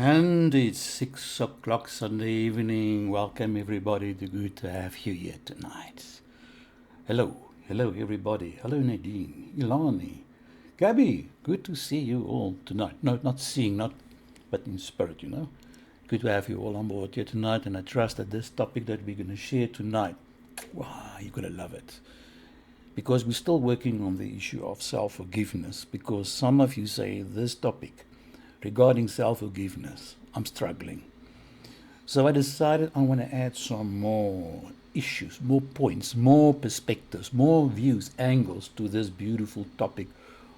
And it's 6 o'clock Sunday evening. Welcome everybody. Good to have you here tonight. Hello everybody. Hello Nadine, Ilani, Gabby. Good to see you all tonight. No, not seeing, but in spirit. Good to have you all on board here tonight. And I trust that this topic that we're going to share tonight, wow, you're going to love it. Because we're still working on the issue of self-forgiveness. Because some of you say this topic regarding self-forgiveness, I'm struggling. So I decided I want to add some more issues, more points, more perspectives, more views, angles to this beautiful topic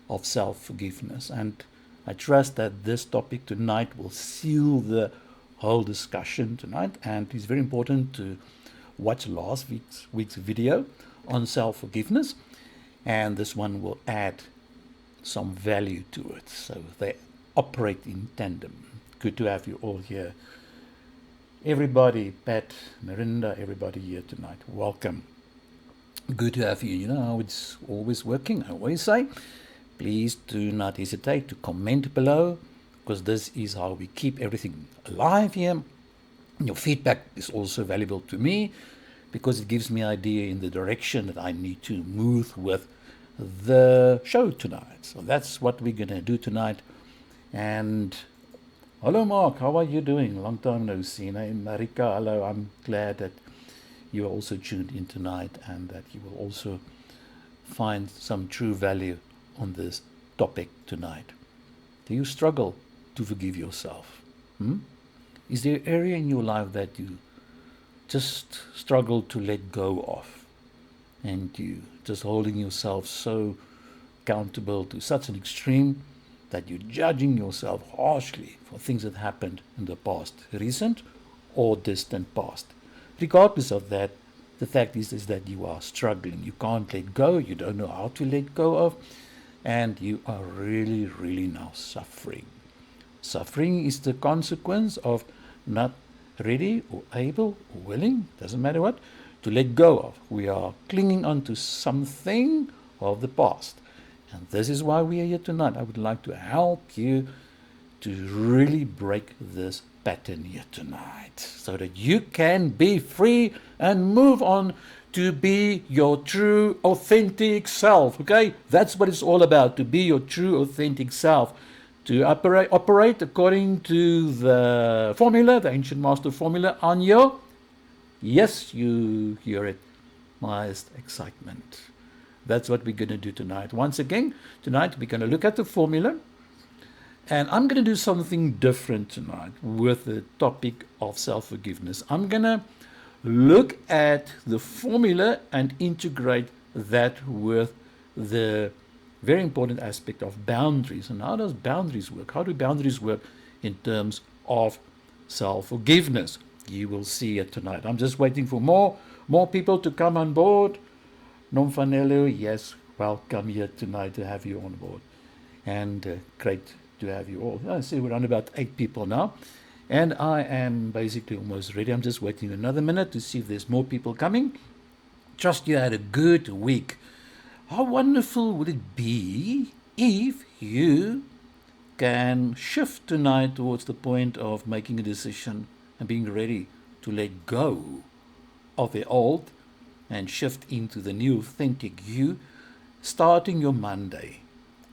of self-forgiveness. And I trust that this topic tonight will seal the whole discussion tonight. And it's very important to watch last week's video on self-forgiveness. And this one will add some value to it. So they operate in tandem. Good to have you all here. Everybody, Pat, Mirinda, everybody here tonight. Welcome. Good to have you. You know how it's always working. I always say, please do not hesitate to comment below, because this is how we keep everything alive here. Your feedback is also valuable to me, because it gives me idea in the direction that I need to move with the show tonight. So that's what we're going to do tonight. And hello Mark, how are you doing? Long time no see. Marika, hello. I'm glad that you are also tuned in tonight and that you will also find some true value on this topic tonight. Do you struggle to forgive yourself? Is there an area in your life that you just struggle to let go of, and you just holding yourself so accountable to such an extreme that you're judging yourself harshly for things that happened in the past, recent or distant past? Regardless of that, the fact is that you are struggling. You can't let go. You don't know how to let go of. And you are really, really now suffering. Suffering is the consequence of not ready or able or willing, doesn't matter what, to let go of. We are clinging on to something of the past. And this is why we are here tonight. I would like to help you to really break this pattern here tonight, so that you can be free and move on to be your true, authentic self. Okay? That's what it's all about, to be your true, authentic self. To operate according to the formula, the ancient master formula on your, yes, you hear it, highest excitement. That's what we're going to do tonight. Once again, tonight we're going to look at the formula. And I'm going to do something different tonight with the topic of self-forgiveness. I'm going to look at the formula and integrate that with the very important aspect of boundaries. And how does boundaries work? How do boundaries work in terms of self-forgiveness? You will see it tonight. I'm just waiting for more people to come on board. Nomfanelo, yes, welcome here tonight to have you on board. And great to have you all. I see we're on about 8 people now. And I am basically almost ready. I'm just waiting another minute to see if there's more people coming. Trust you had a good week. How wonderful would it be if you can shift tonight towards the point of making a decision and being ready to let go of the old and shift into the new authentic you, starting your Monday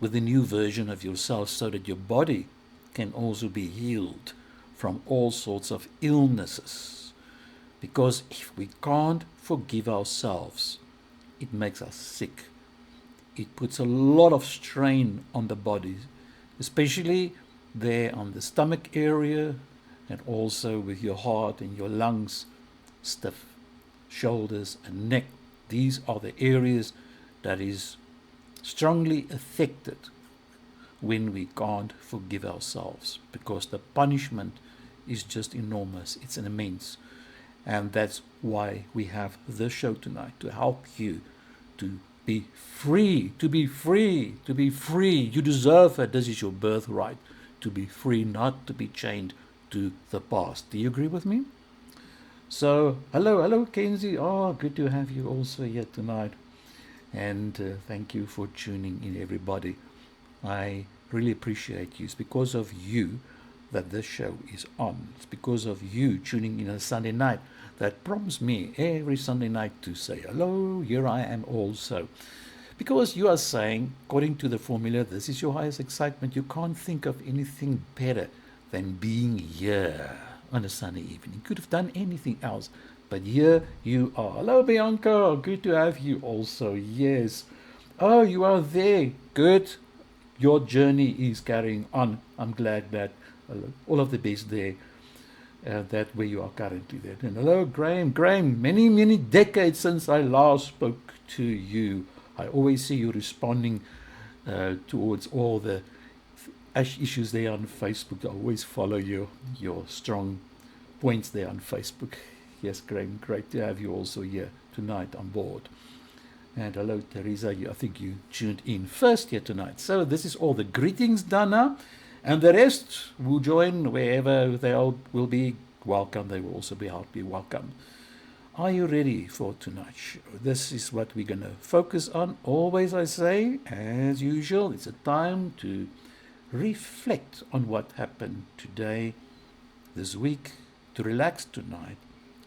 with a new version of yourself, so that your body can also be healed from all sorts of illnesses. Because if we can't forgive ourselves, it makes us sick. It puts a lot of strain on the body, especially there on the stomach area, and also with your heart and your lungs, stiff shoulders and neck. These are the areas that is strongly affected when we can't forgive ourselves, because the punishment is just enormous. It's an immense. And that's why we have this show tonight, to help you to be free, to be free, to be free. You deserve it. This is your birthright, to be free, not to be chained to the past. Do you agree with me? So, hello, Kenzie. Oh, good to have you also here tonight. And thank you for tuning in, everybody. I really appreciate you. It's because of you that this show is on. It's because of you tuning in on a Sunday night that prompts me every Sunday night to say, hello, here I am also. Because you are saying, according to the formula, this is your highest excitement. You can't think of anything better than being here on a Sunday evening. You could have done anything else, but here you are. Hello, Bianca. Good to have you also. Yes. Oh, you are there. Good. Your journey is carrying on. I'm glad that all of the best there. That where you are currently there. And hello, Graham. Graham, many, many decades since I last spoke to you. I always see you responding towards all the issues there on Facebook. I always follow your strong points there on Facebook. Yes, Graham, great to have you also here tonight on board. And hello, Teresa. I think you tuned in first here tonight. So this is all the greetings done now. And the rest will join wherever they all will be welcome. They will also be welcome. Are you ready for tonight's show? This is what we're going to focus on. Always, I say, as usual, it's a time to reflect on what happened today, this week, to relax tonight,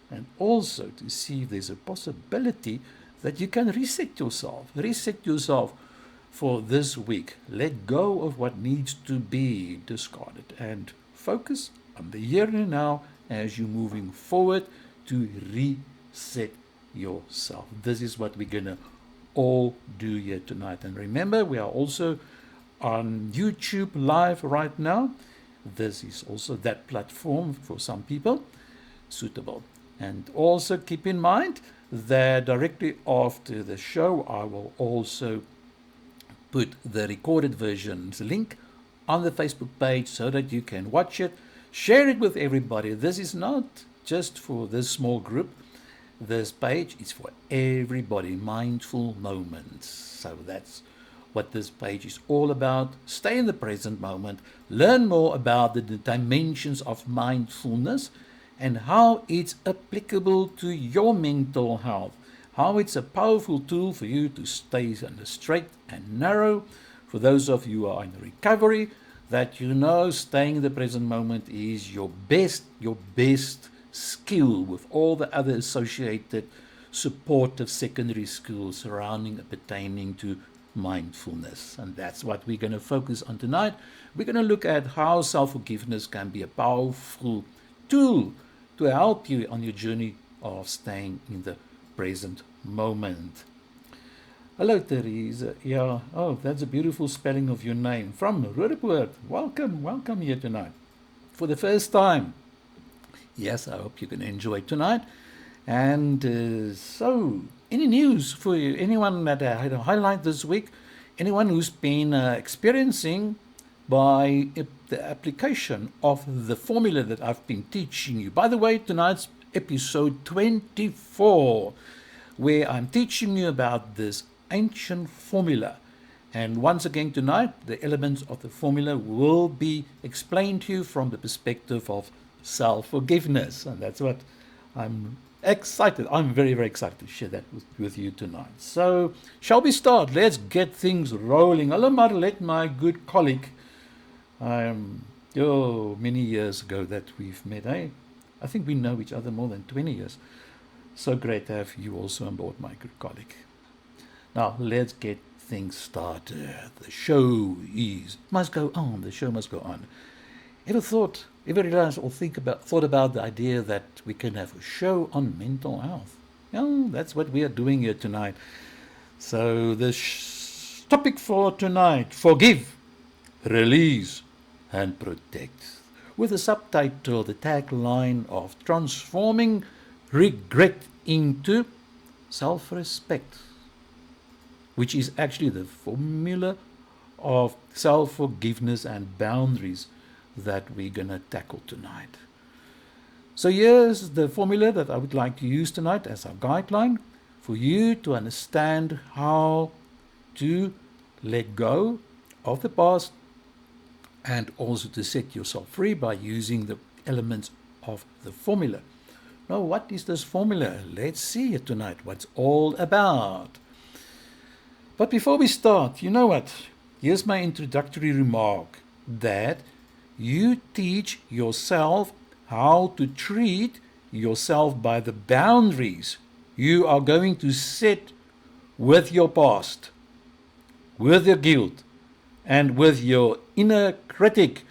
and also to see if there's a possibility that you can reset yourself for this week. Let go of what needs to be discarded and focus on the here and now as you're moving forward to reset yourself. This is what we're going to all do here tonight. And remember, we are also on YouTube live right now. This is also that platform for some people suitable. And also keep in mind that directly after the show, I will also put the recorded versions link on the Facebook page so that you can watch it, share it with everybody. This is not just for this small group. This page is for everybody. Mindful moments. So that's what this page is all about. Stay in the present moment. Learn more about the dimensions of mindfulness and how it's applicable to your mental health. How it's a powerful tool for you to stay on the straight and narrow. For those of you who are in recovery, that you know staying in the present moment is your best skill with all the other associated supportive secondary skills surrounding pertaining to mindfulness. And that's what we're going to focus on tonight. We're going to look at how self-forgiveness can be a powerful tool to help you on your journey of staying in the present moment. Hello, Teresa. Yeah, oh, that's a beautiful spelling of your name. From Roodepoort. Welcome here tonight. For the first time. Yes, I hope you can enjoy tonight. And so, any news for you? Anyone that I had to highlight this week? Anyone who's been experiencing by the application of the formula that I've been teaching you. By the way, tonight's episode 24, where I'm teaching you about this ancient formula. And once again tonight, the elements of the formula will be explained to you from the perspective of self-forgiveness. And that's what I'm excited. I'm very, very excited to share that with you tonight. So, shall we start? Let's get things rolling. Hello, Marlet, my good colleague. Many years ago that we've met, eh? I think we know each other more than 20 years. So great to have you also on board, my good colleague. Now, let's get things started. The show must go on. The show must go on. Ever realized or thought about the idea that we can have a show on mental health? Yeah, that's what we are doing here tonight. So the topic for tonight, forgive, release, and protect. With the subtitle, the tagline of transforming regret into self-respect, which is actually the formula of self-forgiveness and boundaries that we're going to tackle tonight. So here's the formula that I would like to use tonight as our guideline for you to understand how to let go of the past and also to set yourself free by using the elements of the formula. Now, what is this formula? Let's see it tonight, what it's all about. But before we start, you know what? Here's my introductory remark that You teach yourself how to treat yourself by the boundaries you are going to set with your past, with your guilt, and with your inner critic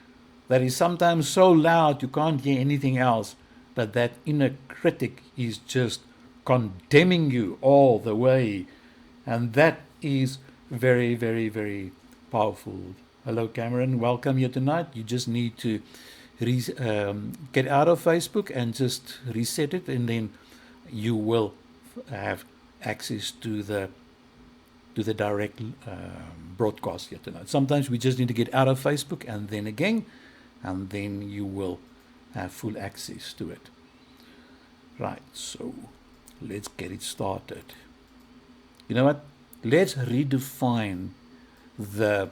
that is sometimes so loud you can't hear anything else, but that inner critic is just condemning you all the way. And that is very, very, very powerful. Hello, Cameron. Welcome here tonight. You just need to get out of Facebook and just reset it, and then you will have access to the direct broadcast here tonight. Sometimes we just need to get out of Facebook and then again, and then you will have full access to it. Right, so let's get it started. You know what? Let's redefine the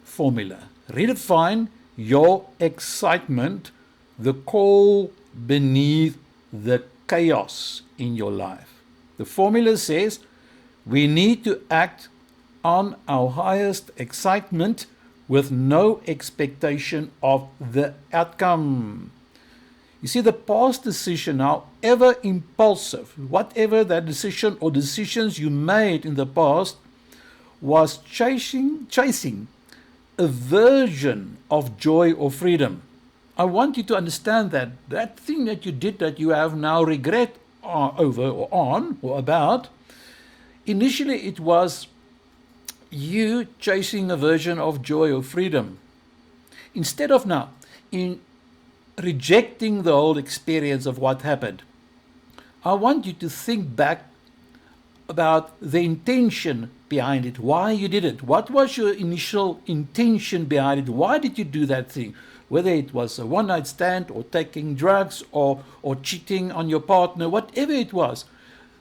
formula. Redefine your excitement, the call beneath the chaos in your life. The formula says we need to act on our highest excitement with no expectation of the outcome. You see, the past decision, however impulsive, whatever that decision or decisions you made in the past, was chasing a version of joy or freedom. I want you to understand that thing that you did that you have now regret over or on or about, initially it was you chasing a version of joy or freedom. Instead of now, in rejecting the whole experience of what happened, I want you to think back about the intention behind it, why you did it. What was your initial intention behind it? Why did you do that thing? Whether it was a one-night stand or taking drugs or cheating on your partner, whatever it was,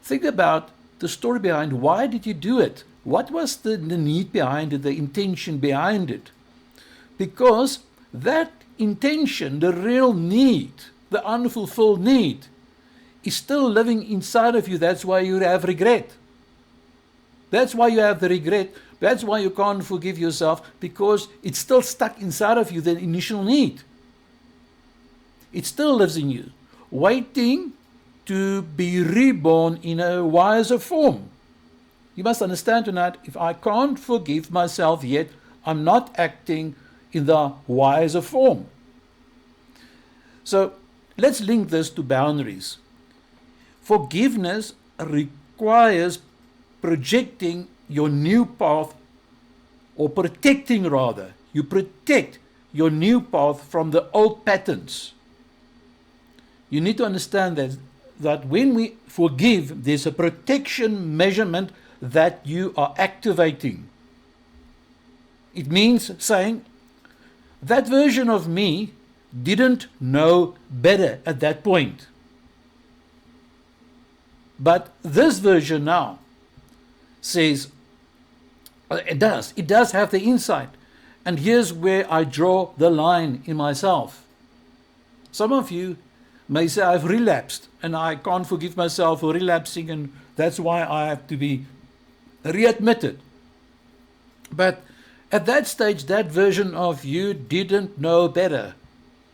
think about the story behind why did you do it? What was the need behind it, the intention behind it? Because that intention, the real need, the unfulfilled need, is still living inside of you. That's why you have regret. That's why you have the regret. That's why you can't forgive yourself, because it's still stuck inside of you, the initial need. It still lives in you, waiting to be reborn in a wiser form. You must understand tonight, if I can't forgive myself yet, I'm not acting in the wiser form. So let's link this to boundaries. Forgiveness requires projecting your new path, or protecting rather. You protect your new path from the old patterns. You need to understand that when we forgive, there's a protection measurement that you are activating. It means saying, that version of me didn't know better at that point. But this version now says, it does have the insight. And here's where I draw the line in myself. Some of you may say, I've relapsed and I can't forgive myself for relapsing, and that's why I have to be readmitted. But at that stage, that version of you didn't know better,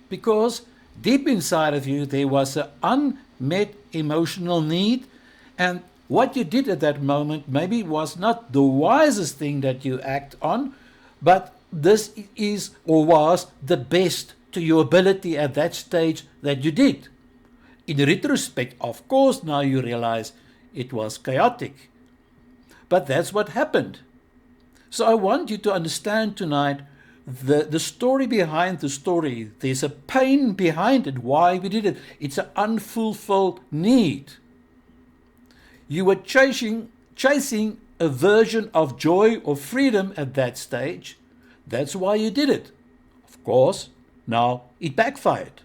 because deep inside of you there was an unmet emotional need, and what you did at that moment maybe was not the wisest thing that you act on, but this is or was the best to your ability at that stage that you did. In retrospect, of course, now you realize it was chaotic. But that's what happened. So I want you to understand tonight the story behind the story. There's a pain behind it, why we did it. It's an unfulfilled need. You were chasing a version of joy or freedom at that stage. That's why you did it. Of course, now it backfired.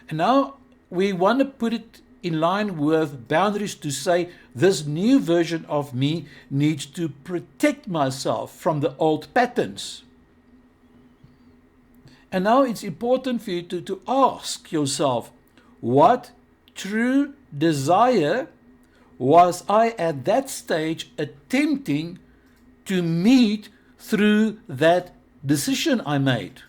And now we want to put it in line with boundaries to say this new version of me needs to protect myself from the old patterns. And now it's important for you to ask yourself, what true desire was I at that stage attempting to meet through that decision I made?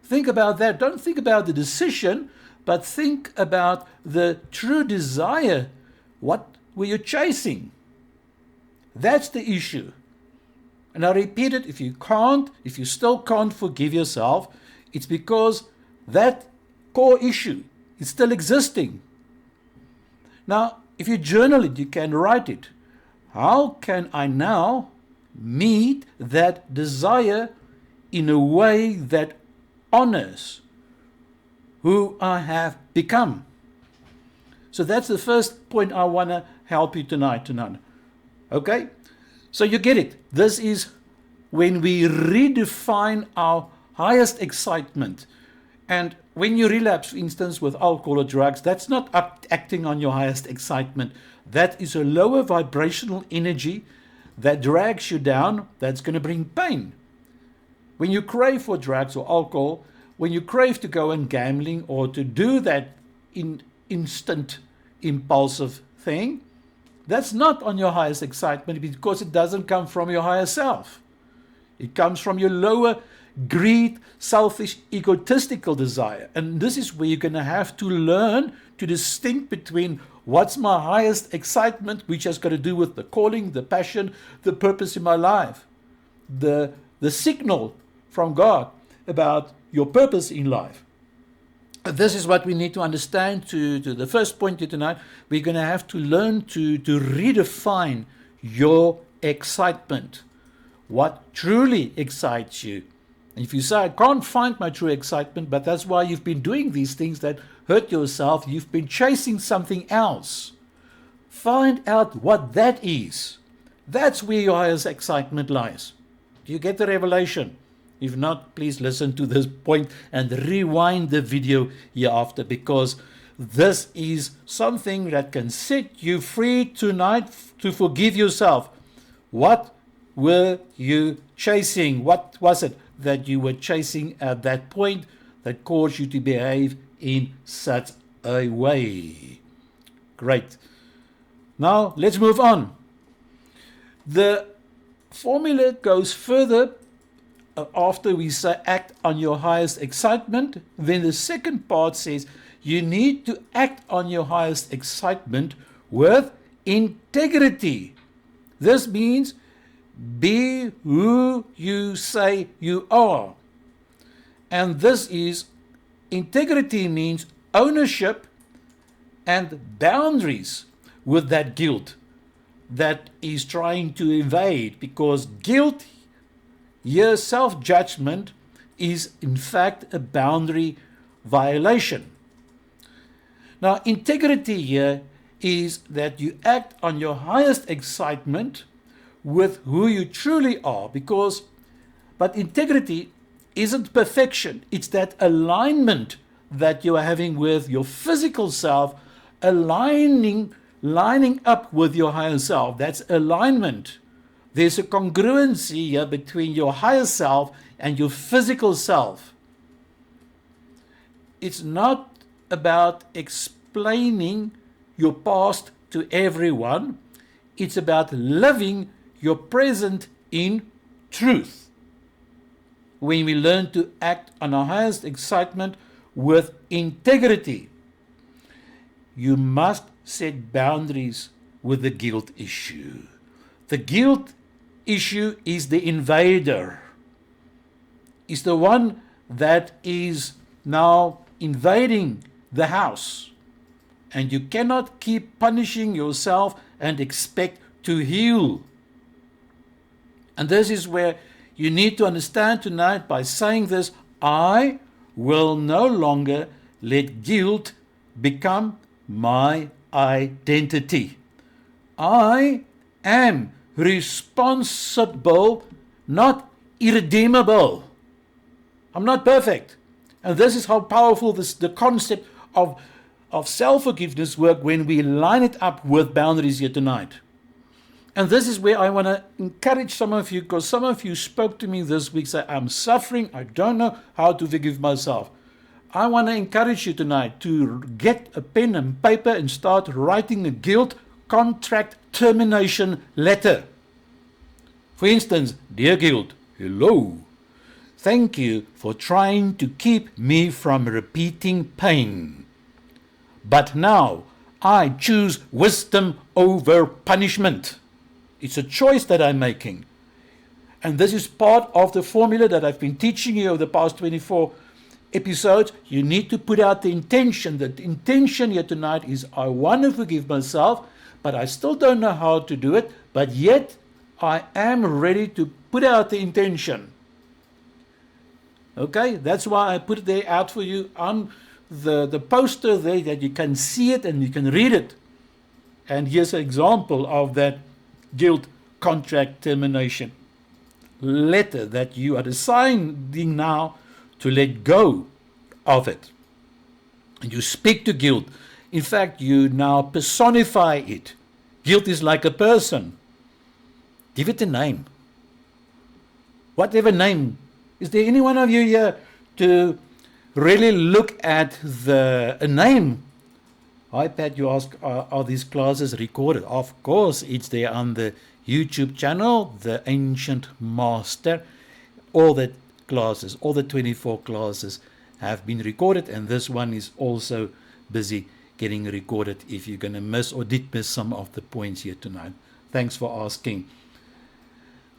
Think about that. Don't think about the decision, but think about the true desire. What were you chasing? That's the issue. And I repeat it, if you still can't forgive yourself, it's because that core issue is still existing. Now, if you journal it, you can write it. How can I now meet that desire in a way that honors who I have become? So that's the first point I want to help you tonight. Okay? So you get it. This is when we redefine our highest excitement. And when you relapse, for instance, with alcohol or drugs, that's not acting on your highest excitement. That is a lower vibrational energy that drags you down, that's going to bring pain. When you crave for drugs or alcohol, when you crave to go and gambling or to do that instant impulsive thing, that's not on your highest excitement because it doesn't come from your higher self. It comes from your lower greed, selfish, egotistical desire. And this is where you're going to have to learn to distinguish between what's my highest excitement, which has got to do with the calling, the passion, the purpose in my life, the signal from God about your purpose in life. This is what we need to understand to the first point here tonight. We're going to have to learn to redefine your excitement. What truly excites you. And if you say, I can't find my true excitement, but that's why you've been doing these things that hurt yourself, you've been chasing something else. Find out what that is. That's where your highest excitement lies. Do you get the revelation? If not, please listen to this point and rewind the video hereafter, because this is something that can set you free tonight to forgive yourself. What were you chasing? What was it that you were chasing at that point that caused you to behave in such a way? Great. Now let's move on. The formula goes further. After we say act on your highest excitement, then the second part says you need to act on your highest excitement with integrity. This means be who you say you are. And this is, integrity means ownership and boundaries with that guilt that is trying to evade, because guilt, here, self-judgment, is in fact a boundary violation. Now, integrity here is that you act on your highest excitement with who you truly are, but integrity isn't perfection. It's that alignment that you are having with your physical self, lining up with your higher self. That's alignment. There's a congruency here between your higher self and your physical self. It's not about explaining your past to everyone. It's about living your present in truth. When we learn to act on our highest excitement with integrity, you must set boundaries with the guilt issue. The guilt issue is the invader. Is the one that is now invading the house. And you cannot keep punishing yourself and expect to heal. And this is where you need to understand tonight by saying this: I will no longer let guilt become my identity. I am responsible, not irredeemable. I'm not perfect. And this is how powerful the concept of self-forgiveness works when we line it up with boundaries here tonight. And this is where I want to encourage some of you, because some of you spoke to me this week, say, I'm suffering, I don't know how to forgive myself. I want to encourage you tonight to get a pen and paper and start writing a guilt contract termination letter. For instance, dear guilt, hello. Thank you for trying to keep me from repeating pain. But now I choose wisdom over punishment. It's a choice that I'm making. And this is part of the formula that I've been teaching you over the past 24 episodes. You need to put out the intention. The intention here tonight is I want to forgive myself, but I still don't know how to do it. But yet I am ready to put out the intention. Okay, that's why I put it there out for you on the poster there, that you can see it and you can read it. And here's an example of that guilt contract termination letter that you are deciding now to let go of it. And you speak to guilt. In fact, you now personify it. Guilt is like a person. Give it a name. Whatever name. Is there any one of you here to really look at a name? Hi Pat, you ask, are these classes recorded? Of course, it's there on the YouTube channel, The Ancient Master. All the classes, all the 24 classes have been recorded, and this one is also busy getting recorded if you're going to miss or did miss some of the points here tonight. Thanks for asking.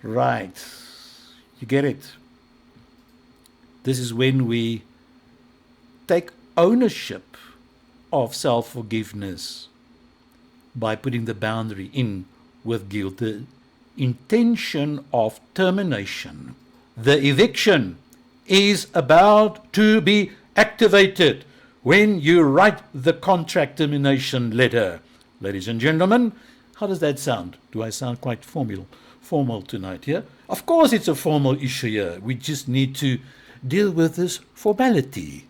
Right, you get it. This is when we take ownership of self-forgiveness by putting the boundary in with guilt, the intention of termination. The eviction is about to be activated when you write the contract termination letter. Ladies and gentlemen, how does that sound? Do I sound quite formal tonight here? Of course it's a formal issue here. We just need to deal with this formality.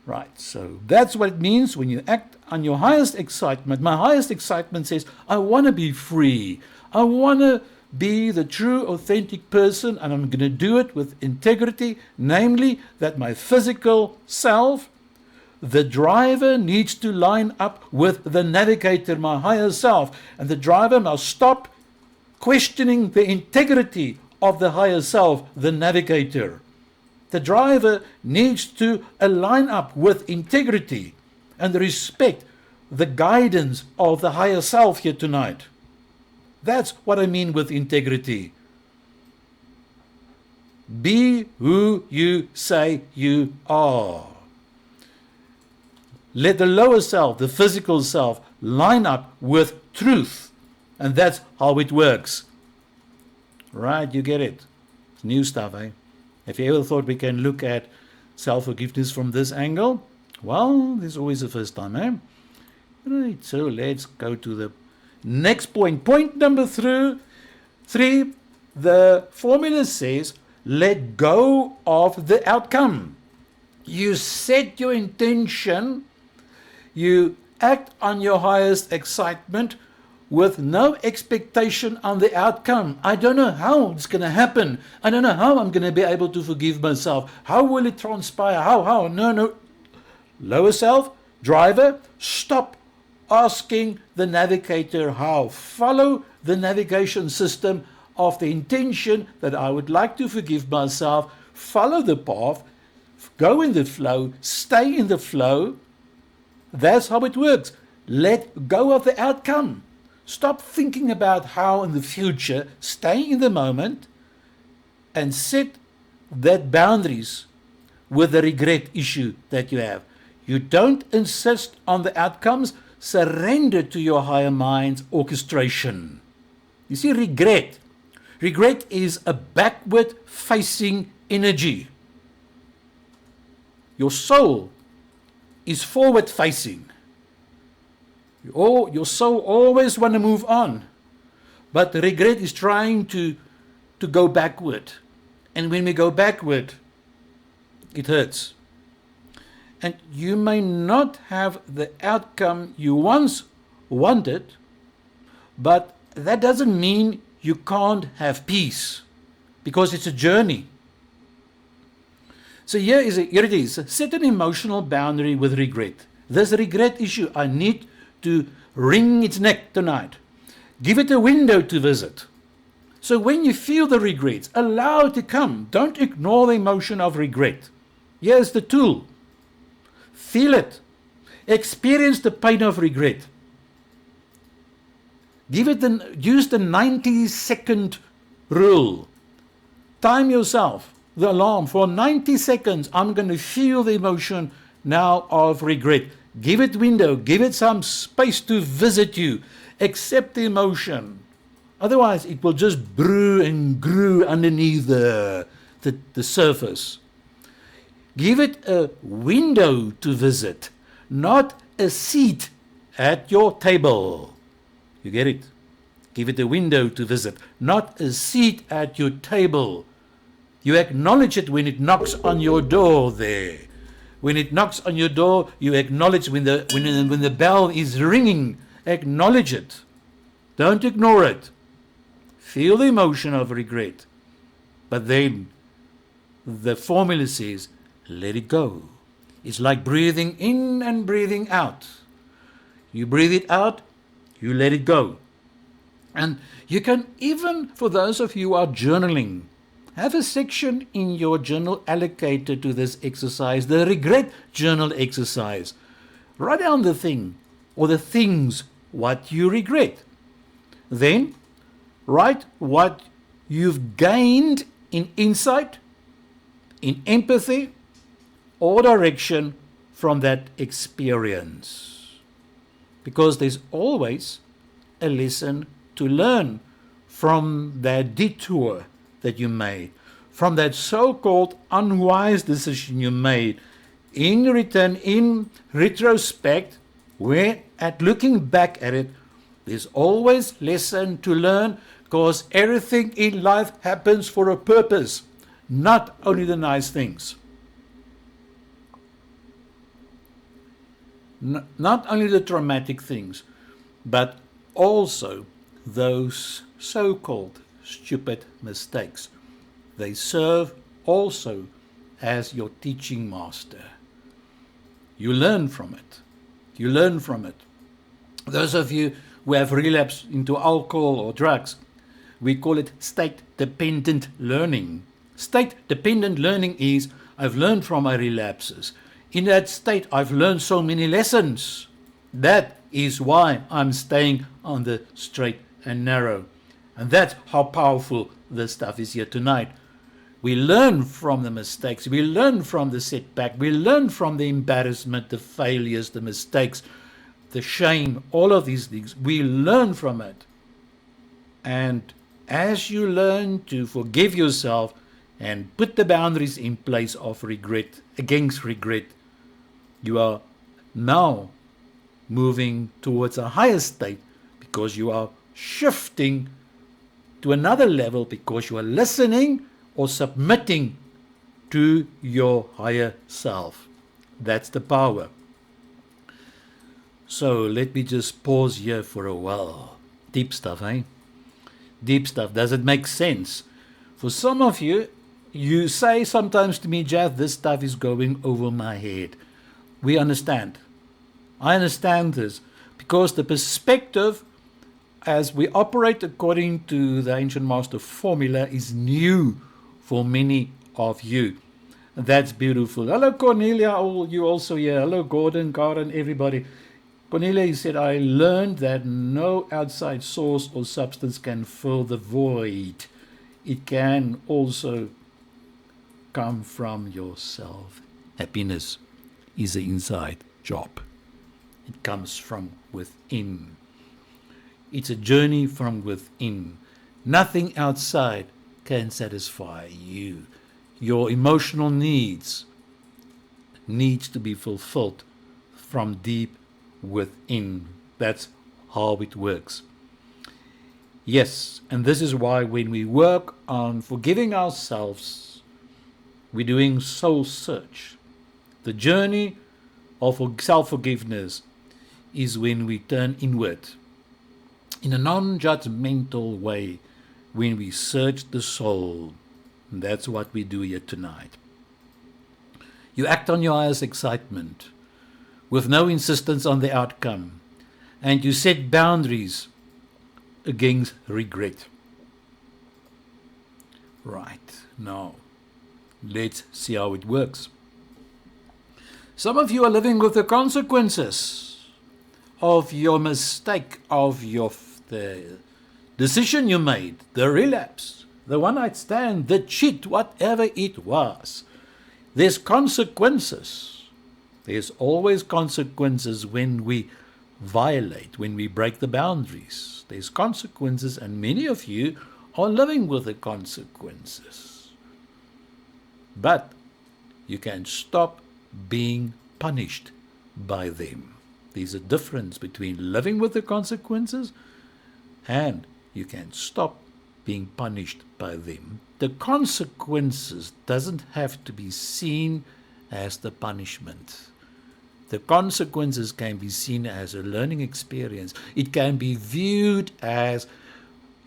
Right, so that's what it means when you act on your highest excitement. My highest excitement says, I want to be free. I want to be the true, authentic person, and I'm going to do it with integrity, namely that my physical self, the driver, needs to line up with the navigator, my higher self, and the driver must stop questioning the integrity of the higher self, the navigator. The driver needs to align up with integrity and respect the guidance of the higher self here tonight. That's what I mean with integrity. Be who you say you are. Let the lower self, the physical self, line up with truth. And that's how it works. Right, you get it. It's new stuff, eh? Have you ever thought we can look at self-forgiveness from this angle? Well, there's always a first time, eh? Right, so let's go to the next point. Point number 3, the formula says, let go of the outcome. You set your intention, you act on your highest excitement with no expectation on the outcome. I don't know how it's going to happen. I don't know how I'm going to be able to forgive myself. How will it transpire? How? No. Lower self, driver, stop asking the navigator how. Follow the navigation system of the intention that I would like to forgive myself. Follow the path, go in the flow, stay in the flow. That's how it works. Let go of the outcome. Stop thinking about how in the future. Stay in the moment and set that boundaries with the regret issue that you have. You don't insist on the outcomes. Surrender to your higher mind's orchestration. You see, regret is a backward facing energy. Your soul is forward facing. Your soul always want to move on, but regret is trying to go backward. And when we go backward, it hurts. And you may not have the outcome you once wanted, but that doesn't mean you can't have peace, because it's a journey. So here it is. Set an emotional boundary with regret. This regret issue, I need to wring its neck tonight. Give it a window to visit. So when you feel the regrets, allow it to come. Don't ignore the emotion of regret. Here's the tool. Feel it. Experience the pain of regret. Use the 90-second rule. Time yourself, the alarm, for 90 seconds. I'm going to feel the emotion now of regret. Give it window. Give it some space to visit you. Accept the emotion. Otherwise, it will just brew and grew underneath the surface. Give it a window to visit, not a seat at your table. You get it? Give it a window to visit, not a seat at your table. You acknowledge it when it knocks on your door there. When it knocks on your door, you acknowledge when the bell is ringing. Acknowledge it. Don't ignore it. Feel the emotion of regret. But then the formula says, let it go. It's like breathing in and breathing out. You breathe it out, you let it go. And you can even, for those of you who are journaling, have a section in your journal allocated to this exercise, the regret journal exercise. Write down the thing or the things what you regret. Then write what you've gained in insight, in empathy, or direction from that experience. Because there's always a lesson to learn from that detour that you made, from that so-called unwise decision you made. In return, in retrospect, where at looking back at it, there's always lesson to learn, because everything in life happens for a purpose, not only the nice things. Not only the traumatic things, but also those so-called stupid mistakes. They serve also as your teaching master. You learn from it. You learn from it. Those of you who have relapsed into alcohol or drugs, we call it state-dependent learning. State-dependent learning is, I've learned from my relapses. In that state, I've learned so many lessons. That is why I'm staying on the straight and narrow. And that's how powerful this stuff is here tonight. We learn from the mistakes. We learn from the setback. We learn from the embarrassment, the failures, the mistakes, the shame, all of these things. We learn from it. And as you learn to forgive yourself and put the boundaries in place of regret, against regret, you are now moving towards a higher state, because you are shifting to another level, because you are listening or submitting to your higher self. That's the power. So let me just pause here for a while. Deep stuff, eh? Deep stuff. Does it make sense? For some of you, you say sometimes to me, Jeff, this stuff is going over my head. We understand. I understand this, because the perspective as we operate according to the ancient master formula is new for many of you. That's beautiful. Hello, Cornelia. You also here. Hello, Gordon, Karen, everybody. Cornelia, you said, I learned that no outside source or substance can fill the void. It can also come from yourself. Happiness is an inside job. It comes from within. It's a journey from within. Nothing outside can satisfy you. Your emotional needs to be fulfilled from deep within. That's how it works. Yes, and this is why when we work on forgiving ourselves, we're doing soul search. The journey of self-forgiveness is when we turn inward in a non-judgmental way, when we search the soul. And that's what we do here tonight. You act on your highest excitement with no insistence on the outcome, and you set boundaries against regret. Right. Now, let's see how it works. Some of you are living with the consequences of your mistake, of the decision you made, the relapse, the one-night stand, the cheat, whatever it was. There's consequences. There's always consequences when we violate, when we break the boundaries. There's consequences, and many of you are living with the consequences. But you can stop being punished by them. There's a difference between living with the consequences and you can stop being punished by them. The consequences doesn't have to be seen as the punishment. The consequences can be seen as a learning experience. It can be viewed as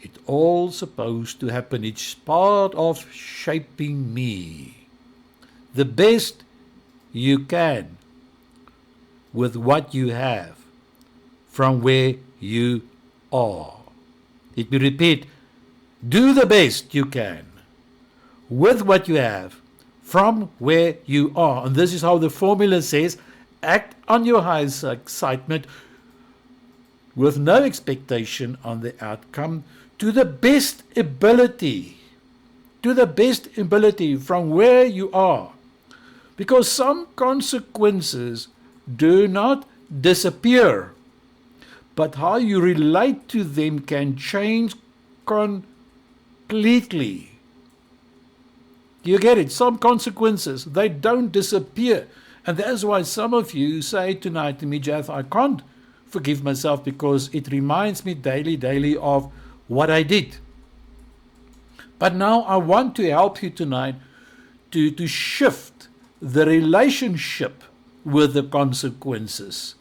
it's all supposed to happen. It's part of shaping me. The best you can with what you have from where you are. Let me repeat, do the best you can with what you have from where you are. And this is how the formula says, act on your highest excitement with no expectation on the outcome to the best ability. To the best ability from where you are. Because some consequences do not disappear, but how you relate to them can change completely. You get it? Some consequences, they don't disappear. And that's why some of you say tonight to me, Jeff, I can't forgive myself because it reminds me daily of what I did. But now I want to help you tonight to shift the relationship with the consequences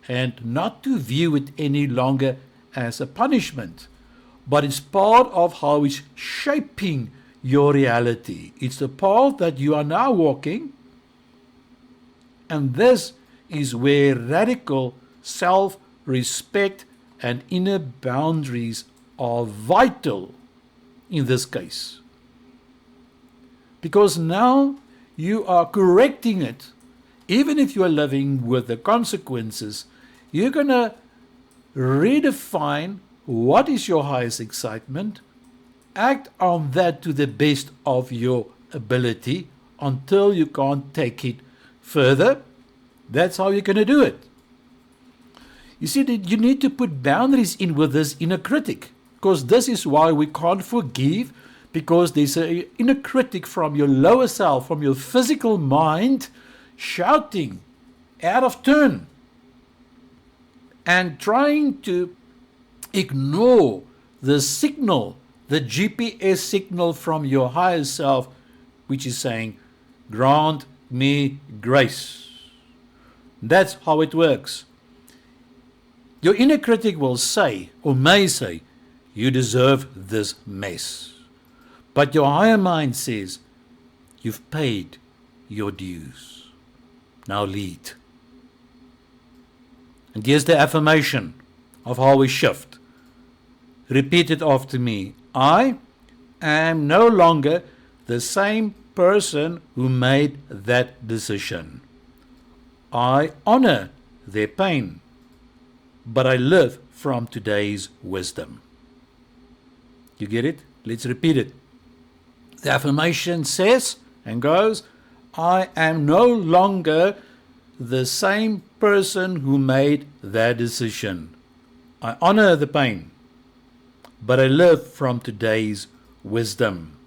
and not to view it any longer as a punishment, but it's part of how it's shaping your reality. It's the path that you are now walking, and this is where radical self-respect and inner boundaries are vital in this case. Because now you are correcting it. Even if you are living with the consequences, you're going to redefine what is your highest excitement, act on that to the best of your ability until you can't take it further. That's how you're going to do it. You see, that you need to put boundaries in with this inner critic, because this is why we can't forgive, because there's an inner critic from your lower self, from your physical mind, shouting out of turn and trying to ignore the signal, the GPS signal from your higher self, which is saying, grant me grace. That's how it works. Your inner critic will say, or may say, you deserve this mess. But your higher mind says, you've paid your dues. Now lead. And here's the affirmation of how we shift. Repeat it after me. I am no longer the same person who made that decision. I honor their pain, but I live from today's wisdom. You get it? Let's repeat it. The affirmation says and goes, I am no longer the same person who made that decision. I honor the pain, but I live from today's wisdom.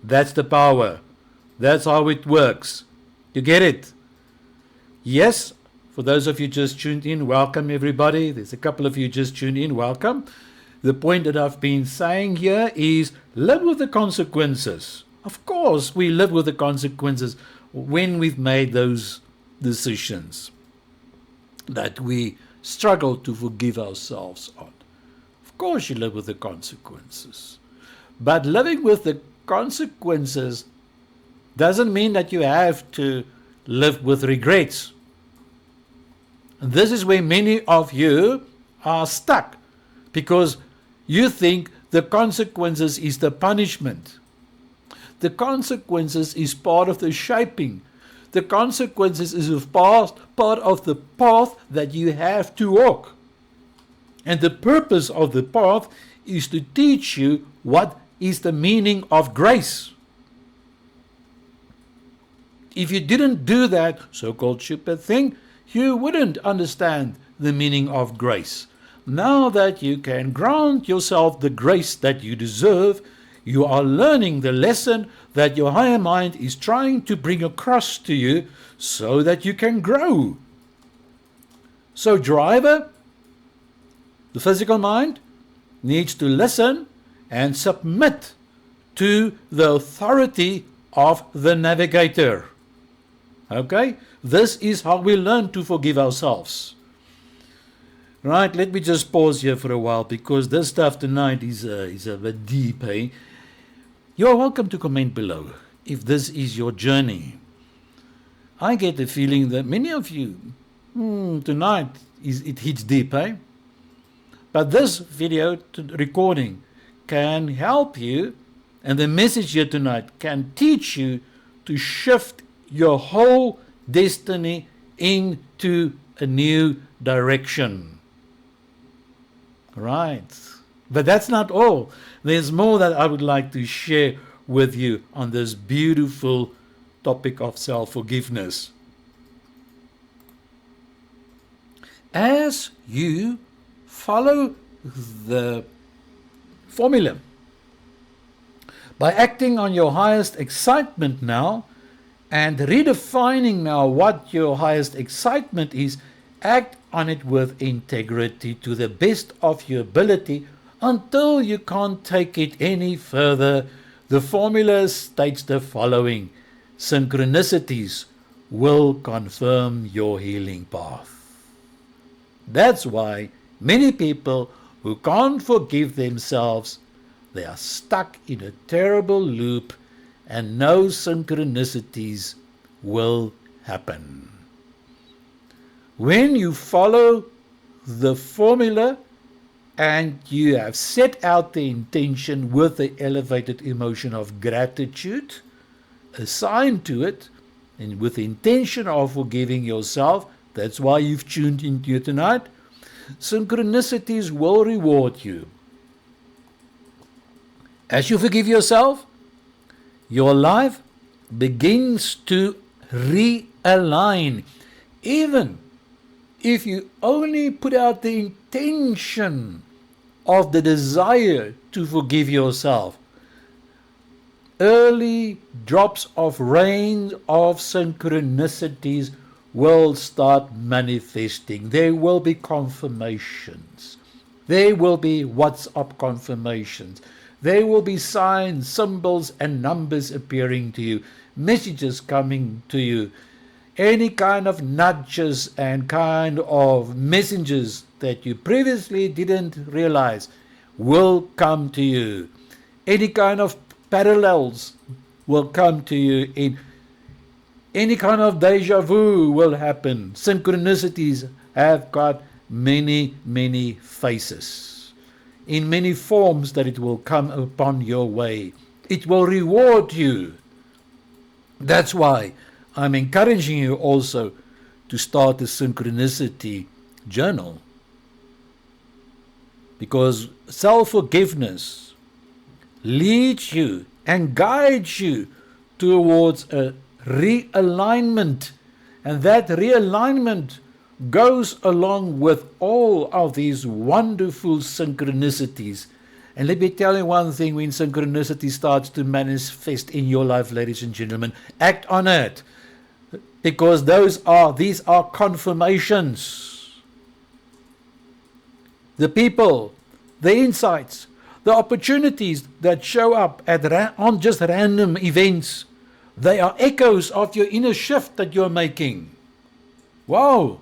That's the power. That's how it works. You get it? Yes, for those of you just tuned in, welcome everybody. There's a couple of you just tuned in, welcome. The point that I've been saying here is live with the consequences. Of course, we live with the consequences when we've made those decisions that we struggle to forgive ourselves on. Of course, you live with the consequences. But living with the consequences doesn't mean that you have to live with regrets. And this is where many of you are stuck, because you think the consequences is the punishment. The consequences is part of the shaping. The consequences is a part of the path that you have to walk. And the purpose of the path is to teach you what is the meaning of grace. If you didn't do that so-called stupid thing, you wouldn't understand the meaning of grace. Now that you can grant yourself the grace that you deserve, you are learning the lesson that your higher mind is trying to bring across to you so that you can grow. So driver, the physical mind, needs to listen and submit to the authority of the navigator. Okay? This is how we learn to forgive ourselves. Right, let me just pause here for a while because this stuff tonight is a bit deep. Eh? You're welcome to comment below if this is your journey. I get the feeling that many of you, tonight, it hits deep. Eh? But this video recording can help you, and the message here tonight can teach you to shift your whole destiny into a new direction. Right. But that's not all. There's more that I would like to share with you on this beautiful topic of self-forgiveness. As you follow the formula, by acting on your highest excitement now, and redefining now what your highest excitement is, act on it with integrity to the best of your ability until you can't take it any further. The formula states the following: synchronicities will confirm your healing path. That's why many people who can't forgive themselves, they are stuck in a terrible loop and no synchronicities will happen. When you follow the formula and you have set out the intention with the elevated emotion of gratitude assigned to it, and with the intention of forgiving yourself, that's why you've tuned into it tonight, synchronicities will reward you. As you forgive yourself, your life begins to realign. Even if you only put out the intention of the desire to forgive yourself, early drops of rain of synchronicities will start manifesting. There will be confirmations. There will be WhatsApp confirmations. There will be signs, symbols, and numbers appearing to you, messages coming to you, any kind of nudges and kind of messengers that you previously didn't realize will come to you. Any kind of parallels will come to you. In any kind of deja vu will happen. Synchronicities have got many, many faces, in many forms that it will come upon your way. It will reward you. That's why I'm encouraging you also to start a synchronicity journal. Because self-forgiveness leads you and guides you towards a realignment. And that realignment goes along with all of these wonderful synchronicities. And let me tell you one thing: when synchronicity starts to manifest in your life, ladies and gentlemen, act on it, because these are confirmations. The people, the insights, the opportunities that show up on just random events, they are echoes of your inner shift that you're making. Wow!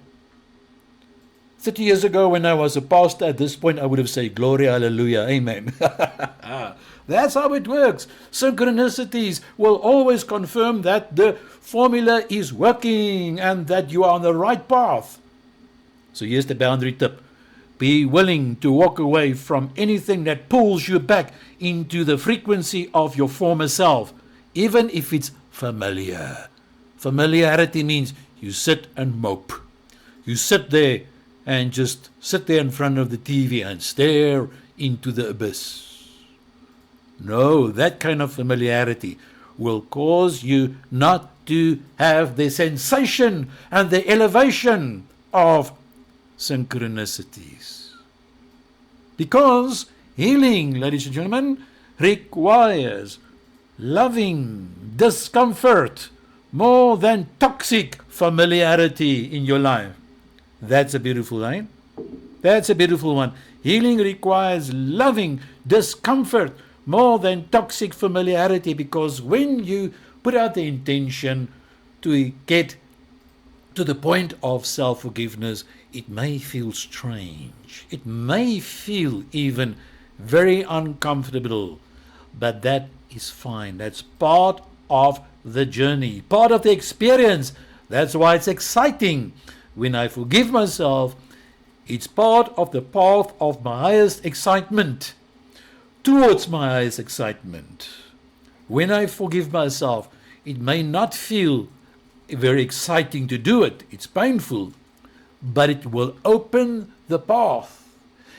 30 years ago when I was a pastor, at this point I would have said, glory, hallelujah, amen. That's how it works. Synchronicities will always confirm that the formula is working and that you are on the right path. So here's the boundary tip. Be willing to walk away from anything that pulls you back into the frequency of your former self. even if it's familiar. Familiarity means you sit and mope. You sit there and just sit there in front of the TV and stare into the abyss. No, that kind of familiarity will cause you not to have the sensation and the elevation of synchronicities. Because healing, ladies and gentlemen, requires loving discomfort more than toxic familiarity in your life. That's a beautiful line. That's a beautiful one. Healing requires loving discomfort more than toxic familiarity, because when you put out the intention to get to the point of self-forgiveness, it may feel strange. It may feel even very uncomfortable, but that is fine. That's part of the journey, part of the experience. That's why it's exciting. When I forgive myself, it's part of the path of my highest excitement, towards my highest excitement. When I forgive myself, it may not feel very exciting to do it. It's painful, but it will open the path.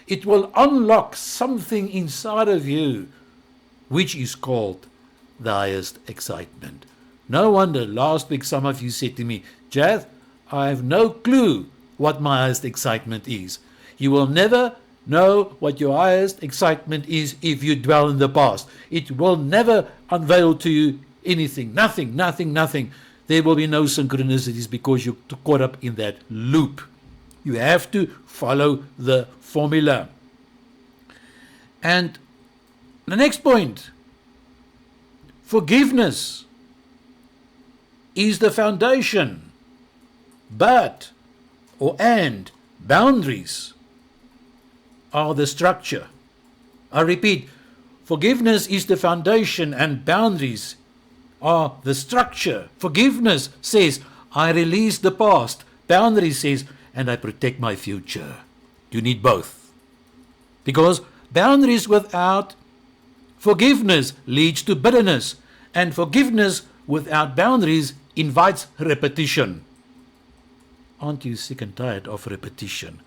It will unlock something inside of you, which is called the highest excitement. No wonder last week some of you said to me, Jath, I have no clue what my highest excitement is. You will never know what your highest excitement is if you dwell in the past. It will never unveil to you anything. Nothing. There will be no synchronicities because you're caught up in that loop. You have to follow the formula. And the next point, forgiveness is the foundation, and boundaries are the structure. I repeat, forgiveness is the foundation and boundaries are the structure. Forgiveness says, I release the past. Boundaries says, and I protect my future. You need both. Because boundaries without forgiveness leads to bitterness, and forgiveness without boundaries invites repetition. Aren't you sick and tired of repetition?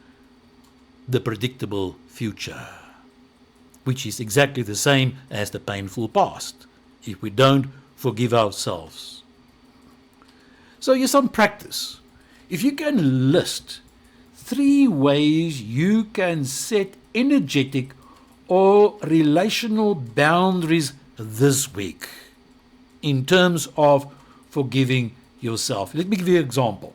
The predictable future, which is exactly the same as the painful past, if we don't forgive ourselves. So here's some practice. If you can list 3 ways you can set energetic or relational boundaries this week in terms of forgiving yourself. Let me give you an example.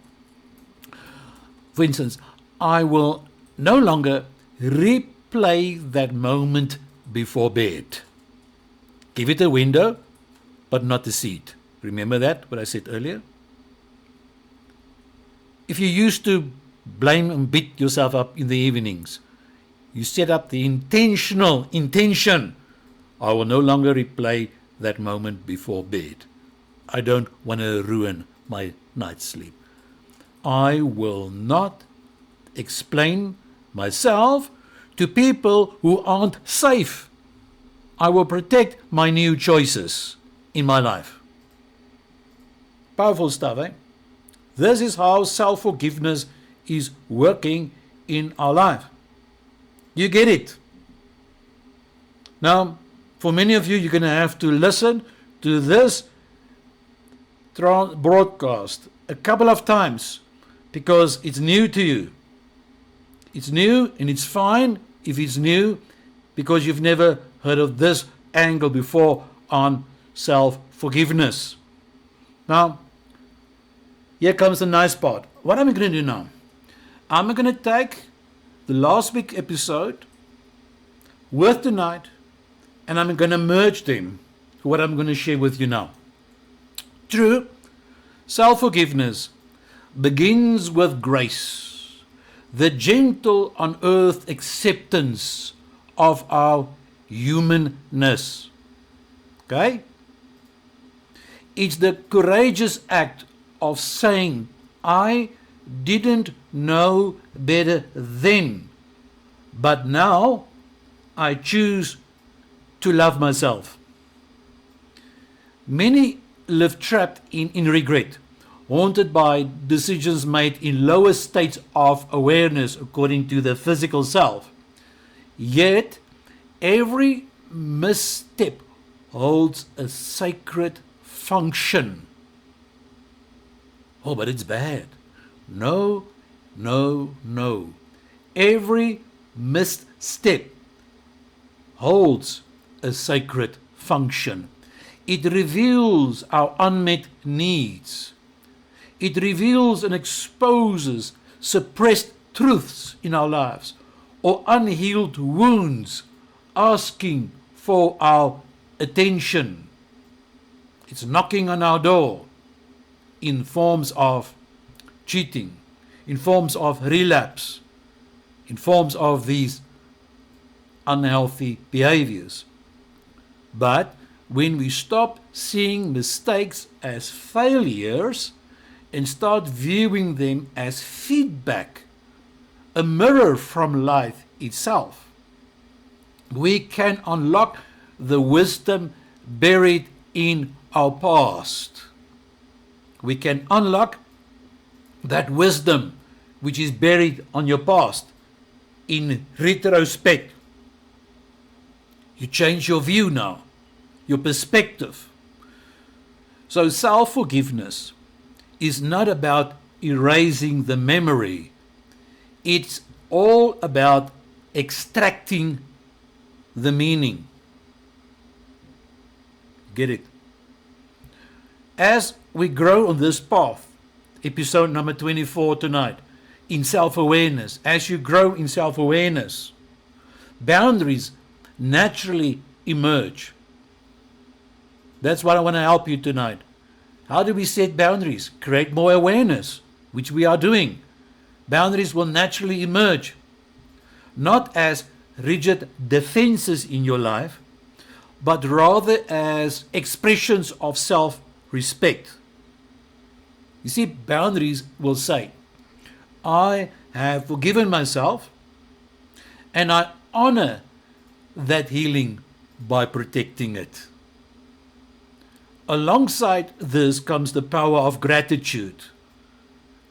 For instance, I will no longer replay that moment before bed. Give it a window, but not a seat. Remember that, what I said earlier? If you used to blame and beat yourself up in the evenings, you set up the intention, I will no longer replay that moment before bed. I don't want to ruin my night's sleep. I will not explain myself to people who aren't safe. I will protect my new choices in my life. Powerful stuff, eh? This is how self-forgiveness is working in our life. You get it? Now, for many of you, you're going to have to listen to this broadcast a couple of times because it's new to you. It's new, and it's fine if it's new because you've never heard of this angle before on self-forgiveness. Now, here comes the nice part. What am I going to do now? I'm going to take the last week episode with tonight, and I'm going to merge them to what I'm going to share with you now. True, self-forgiveness begins with grace, the gentle on earth acceptance of our humanness. Okay? It's the courageous act of saying, I didn't know better then, but now I choose to love myself. Many live trapped in regret, haunted by decisions made in lower states of awareness according to the physical self. Yet, every misstep holds a sacred function. Oh, but it's bad. No, no, no. Every misstep holds a sacred function. It reveals our unmet needs. It reveals and exposes suppressed truths in our lives or unhealed wounds asking for our attention. It's knocking on our door in forms of cheating, in forms of relapse, in forms of these unhealthy behaviors. But when we stop seeing mistakes as failures and start viewing them as feedback, a mirror from life itself, we can unlock the wisdom buried in our past. We can unlock that wisdom which is buried on your past in retrospect. You change your view now, your perspective. So self-forgiveness is not about erasing the memory. It's all about extracting the meaning. Get it? As we grow on this path, episode number 24 tonight, in self-awareness, as you grow in self-awareness, boundaries naturally emerge. That's what I want to help you tonight. How do we set boundaries? Create more awareness, which we are doing. Boundaries will naturally emerge, not as rigid defenses in your life, but rather as expressions of self-respect. You see, boundaries will say, I have forgiven myself and I honor that healing by protecting it. Alongside this comes the power of gratitude,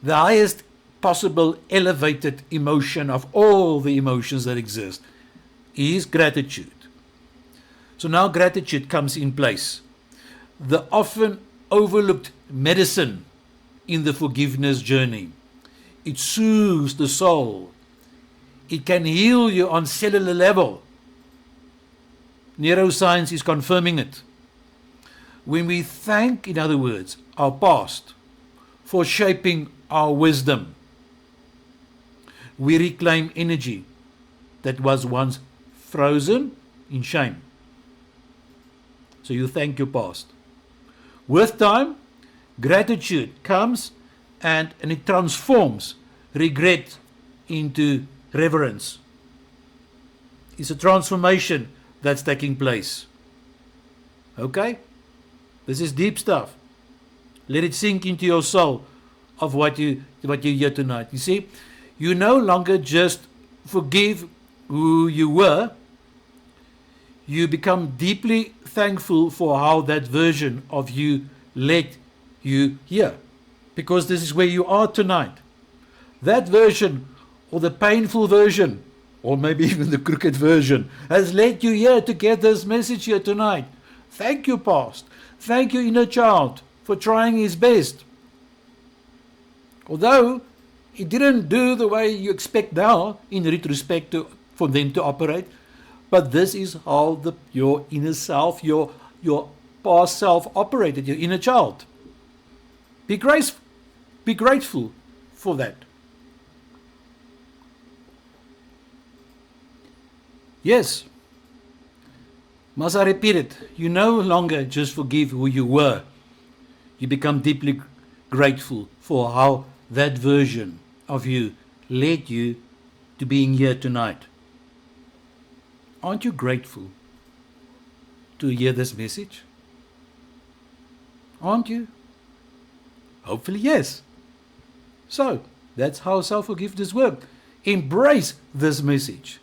the highest possible elevated emotion of all the emotions that exist is gratitude. So now gratitude comes in place. The often overlooked medicine in the forgiveness journey. It soothes the soul. It can heal you on cellular level. Neuroscience is confirming it. When we thank, in other words, our past for shaping our wisdom, we reclaim energy that was once frozen in shame. So you thank your past. With time, gratitude comes and it transforms regret into reverence. It's a transformation that's taking place. Okay? This is deep stuff. Let it sink into your soul of what you hear tonight. You see, you no longer just forgive who you were. You become deeply thankful for how that version of you led you here. Because this is where you are tonight. That version, or the painful version, or maybe even the crooked version, has led you here to get this message here tonight. Thank you, past. Thank you, inner child, for trying his best. Although he didn't do the way you expect now, in retrospect, for them to operate, but this is how your inner self, your past self operated, your inner child. Be grateful for that. Yes. Must I repeat it? You no longer just forgive who you were. You become deeply grateful for how that version of you led you to being here tonight. Aren't you grateful to hear this message? Aren't you? Hopefully, yes. So, that's how self-forgiveness works. Embrace this message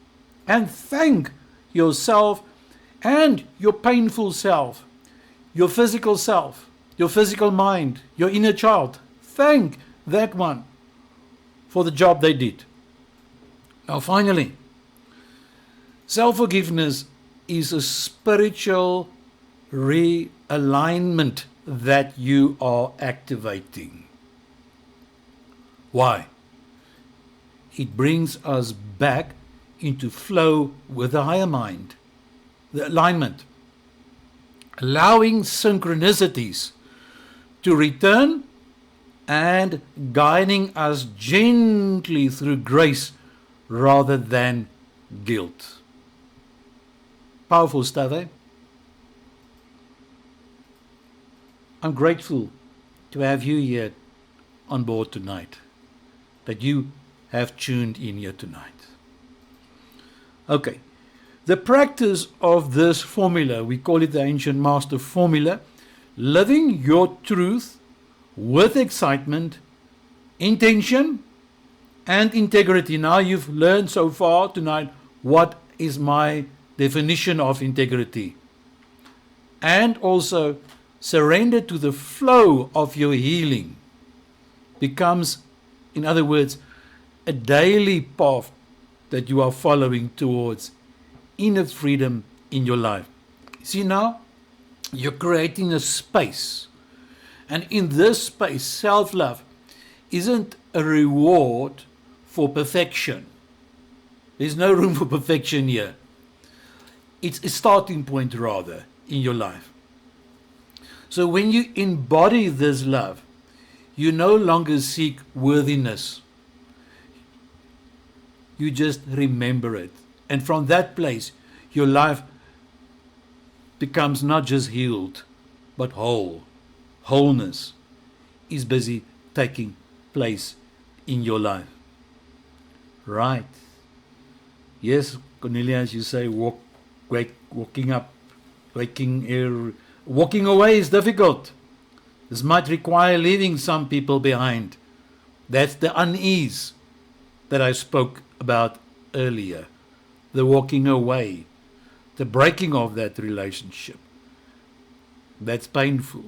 and thank yourself and your painful self. your physical self, your physical mind, your inner child. Thank that one for the job they did. Now, finally, self-forgiveness is a spiritual realignment that you are activating. Why? It brings us back into flow with the higher mind, the alignment, allowing synchronicities to return and guiding us gently through grace rather than guilt. Powerful stuff, eh? I'm grateful to have you here on board tonight, that you have tuned in here tonight. Okay, the practice of this formula, we call it the Ancient Master Formula, living your truth with excitement, intention, and integrity. Now you've learned so far tonight what is my definition of integrity. And also surrender to the flow of your healing becomes, in other words, a daily path that you are following towards inner freedom in your life. See, now you're creating a space, and in this space, self-love isn't a reward for perfection. There's no room for perfection here. It's a starting point, rather, in your life. So when you embody this love, you no longer seek worthiness. You just remember it. And from that place, your life becomes not just healed, but whole. Wholeness is busy taking place in your life. Right. Yes, Cornelia, as you say, waking away is difficult. This might require leaving some people behind. That's the unease that I spoke about earlier. The walking away, the breaking of that relationship. That's painful.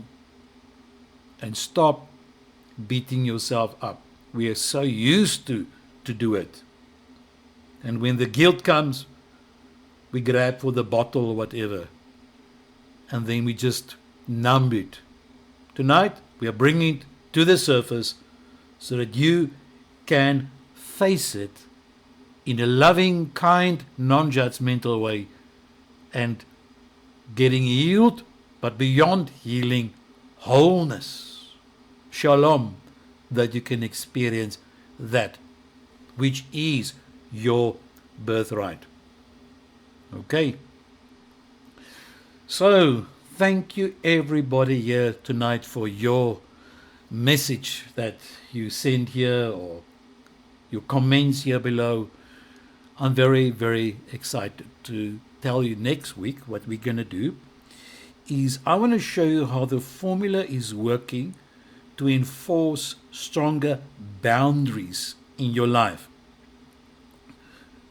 And stop beating yourself up. We are so used to do it. And when the guilt comes, we grab for the bottle or whatever. And then we just numb it. Tonight, we are bringing it to the surface so that you can face it in a loving, kind, non-judgmental way and getting healed, but beyond healing, wholeness. Shalom, that you can experience that which is your birthright. Okay. So, thank you everybody here tonight for your message that you sent here or your comments here below. I'm very, very excited to tell you next week what we're going to do is I want to show you how the formula is working to enforce stronger boundaries in your life.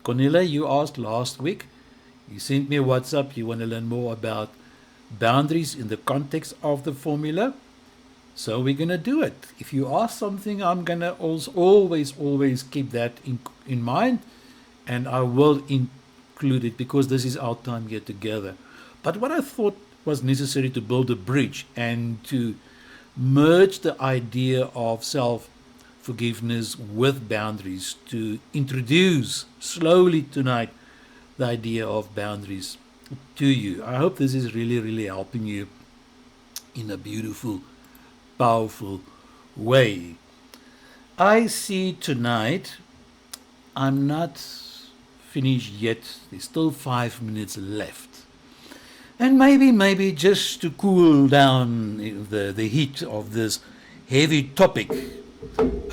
Cornelia, you asked last week, you sent me a WhatsApp, you want to learn more about boundaries in the context of the formula. So we're going to do it. If you ask something, I'm going to always keep that in mind, and I will include it because this is our time here together. But what I thought was necessary to build a bridge and to merge the idea of self-forgiveness with boundaries, to introduce slowly tonight the idea of boundaries to you. I hope this is really, really helping you in a beautiful, powerful way. I see tonight, I'm not finished yet. There's still 5 minutes left. And maybe just to cool down the heat of this heavy topic,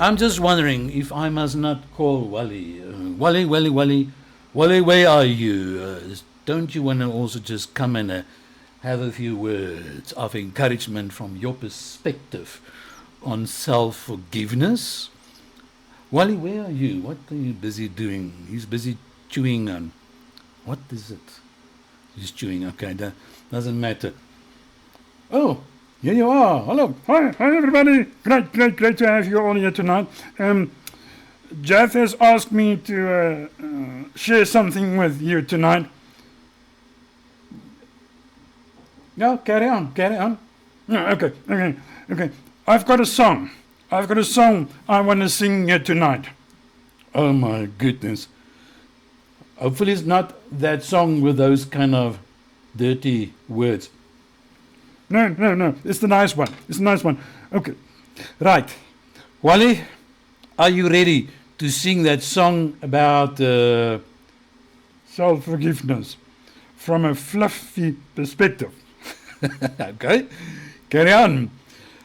I'm just wondering if I must not call Wally. Wally, where are you? Don't you want to also just come and have a few words of encouragement from your perspective on self-forgiveness? Wally, where are you? What are you busy doing? He's busy chewing on. What is it? He's chewing. Okay, that doesn't matter. Oh, here you are. Hello. Hi everybody. Great to have you all here tonight. Jeff has asked me to share something with you tonight. No, carry on. Okay. I've got a song I want to sing here tonight. Oh my goodness. Hopefully it's not that song with those kind of dirty words. No. It's the nice one. Okay. Right. Wally, are you ready to sing that song about Self-forgiveness from a fluffy perspective. okay, carry on.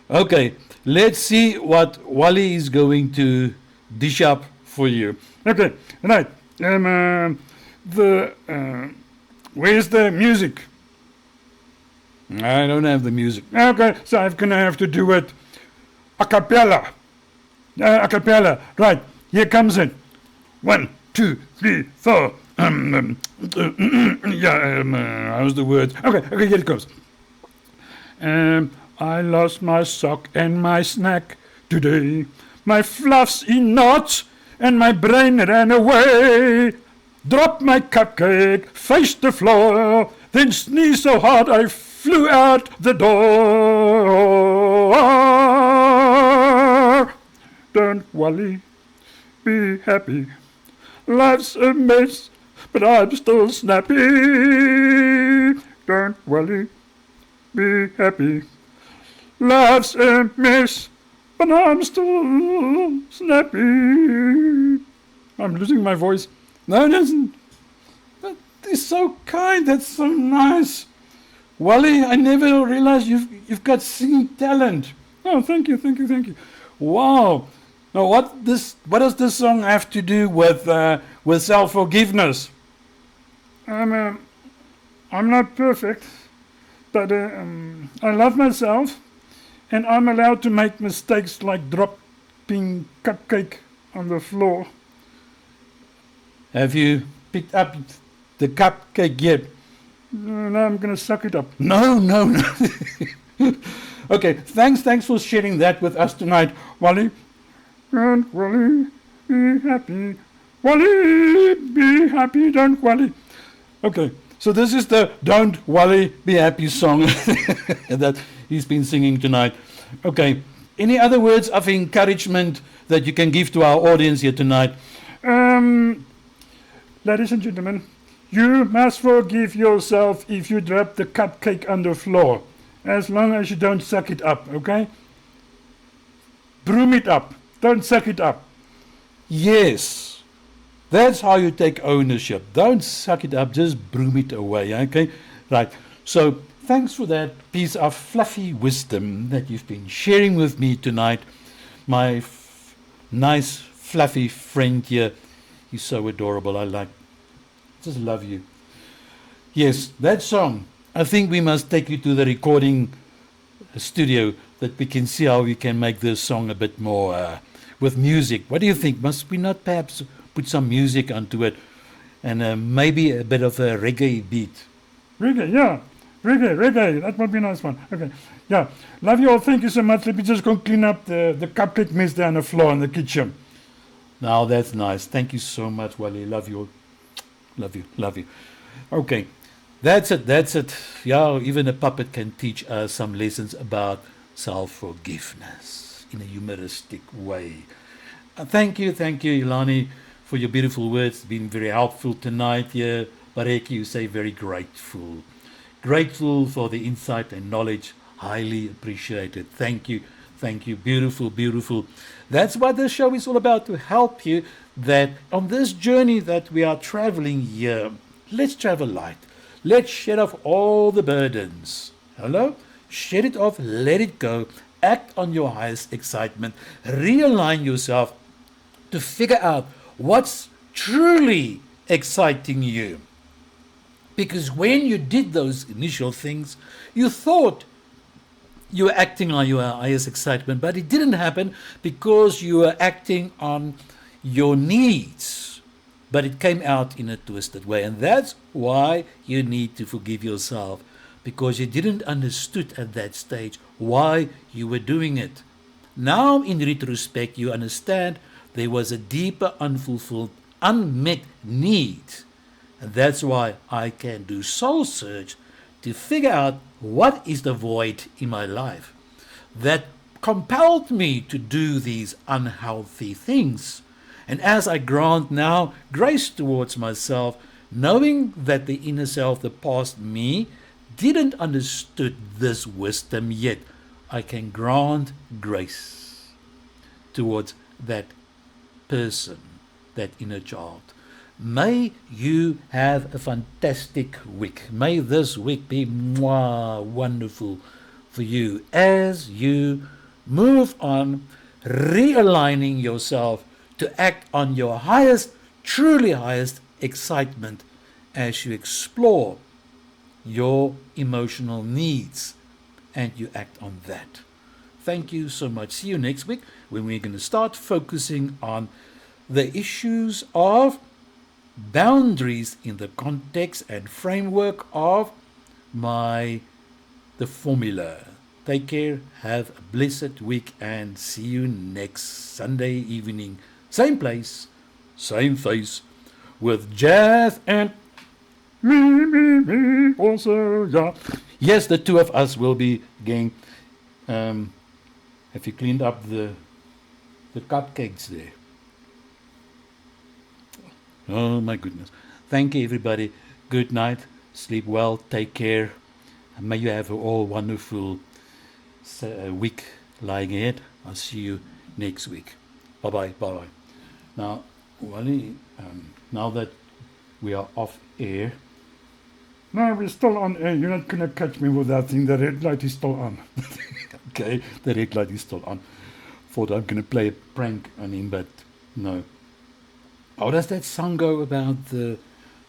Okay, let's see what Wally is going to dish up for you. Okay, right. Where's the music? I don't have the music. Okay, so I'm gonna have to do it a cappella. A cappella. Right, here comes it. 1, 2, 3, 4. How's the words? Okay, here it goes. I lost my sock and my snack today. My fluff's in knots and my brain ran away. Dropped my cupcake, faced the floor, then sneezed so hard I flew out the door. Don't worry, be happy. Life's a mess, but I'm still snappy. Don't worry, be happy. Life's a mess, but I'm still snappy. I'm losing my voice. No, it isn't. That is so kind. That's so nice. Wally, I never realized you've got singing talent. Oh, thank you. Wow. Now, what does this song have to do with self-forgiveness? I'm not perfect, but I love myself, and I'm allowed to make mistakes like dropping cupcake on the floor. Have you picked up the cupcake yet? Now I'm gonna suck it up. No. Okay, thanks for sharing that with us tonight, Wally. Don't worry, be happy. Wally, be happy, don't worry. Okay, so this is the Don't Wally Be Happy song that he's been singing tonight. Okay, any other words of encouragement that you can give to our audience here tonight? Ladies and gentlemen, you must forgive yourself if you drop the cupcake on the floor, as long as you don't suck it up, okay? Broom it up, don't suck it up. Yes, that's how you take ownership. Don't suck it up, just broom it away, okay? Right, so thanks for that piece of fluffy wisdom that you've been sharing with me tonight. My nice fluffy friend here. He's so adorable. I just love you. Yes, that song. I think we must take you to the recording studio that we can see how we can make this song a bit more with music. What do you think? Must we not perhaps put some music onto it and maybe a bit of a reggae beat? Reggae, yeah. Reggae. That would be a nice one. Okay. Yeah. Love you all. Thank you so much. Let me just go clean up the cupcake mess down the floor in the kitchen. Now that's nice. Thank you so much, Wally. Love you. Okay, that's it. Yeah, even a puppet can teach us some lessons about self-forgiveness in a humoristic way. Thank you, Ilani, for your beautiful words. It's been very helpful tonight here. Bareki, you say very grateful. Grateful for the insight and knowledge. Highly appreciated. Thank you. Beautiful. That's what this show is all about, to help you that on this journey that we are traveling here, let's travel light. Let's shed off all the burdens. Hello? Shed it off, let it go. Act on your highest excitement. Realign yourself to figure out what's truly exciting you. Because when you did those initial things, you thought you were acting on your highest excitement, but it didn't happen because you were acting on your needs. But it came out in a twisted way, and that's why you need to forgive yourself because you didn't understood at that stage why you were doing it. Now, in retrospect, you understand there was a deeper, unfulfilled, unmet need. And that's why I can do soul search to figure out what is the void in my life that compelled me to do these unhealthy things. And as I grant now grace towards myself, knowing that the inner self, the past me, didn't understood this wisdom yet, I can grant grace towards that person, that inner child. May you have a fantastic week. May this week be wonderful for you as you move on, realigning yourself to act on your highest, truly highest excitement as you explore your emotional needs and you act on that. Thank you so much. See you next week when we're going to start focusing on the issues of boundaries in the context and framework of the formula. Take care, have a blessed week, and see you next Sunday evening. Same place, same face, with Jazz and me also, yeah. Yes, the two of us will be again. Have you cleaned up the cupcakes there? Oh my goodness. Thank you, everybody. Good night. Sleep well. Take care. And may you have an all wonderful week lying ahead. I'll see you next week. Bye-bye. Bye-bye. Now, Wally, now that we are off air. No, we're still on air. You're not going to catch me with that thing. The red light is still on. Okay, the red light is still on. Thought I'm going to play a prank on him, but no. How does that song go about the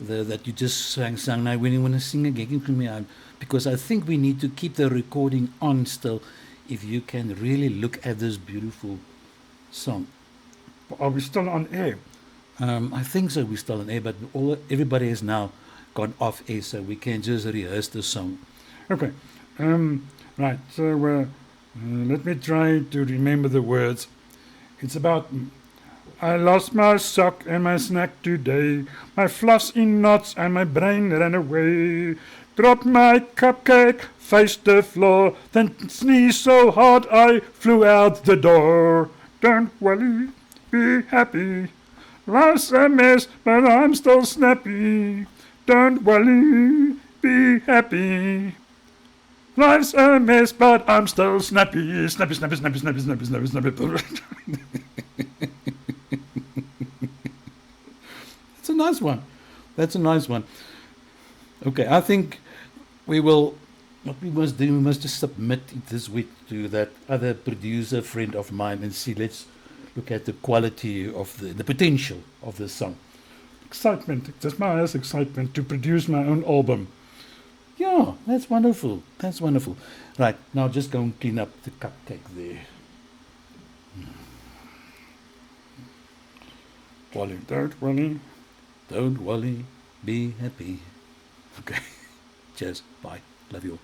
that you just sang now? When you want to sing again to me, because I think we need to keep the recording on still. If you can really look at this beautiful song. Are we still on air? I think so. We're still on air, but everybody has now gone off air, so we can just rehearse the song. Okay. Right. So let me try to remember the words. It's about. I lost my sock and my snack today. My fluff's in knots and my brain ran away. Dropped my cupcake, faced the floor, then sneezed so hard I flew out the door. Don't worry, be happy. Life's a mess, but I'm still snappy. Don't worry, be happy. Life's a mess, but I'm still snappy. Snappy, snappy, snappy, snappy, snappy, snappy, snappy. That's a nice one. That's a nice one. Okay, I think what we must do, we must just submit it this week to that other producer friend of mine and see, let's look at the quality of the potential of the song. Excitement. That's my highest excitement, to produce my own album. Yeah, that's wonderful. That's wonderful. Right, now just go and clean up the cupcake there. Wally, don't worry. Don't worry, be happy. Okay, cheers, bye, love you all.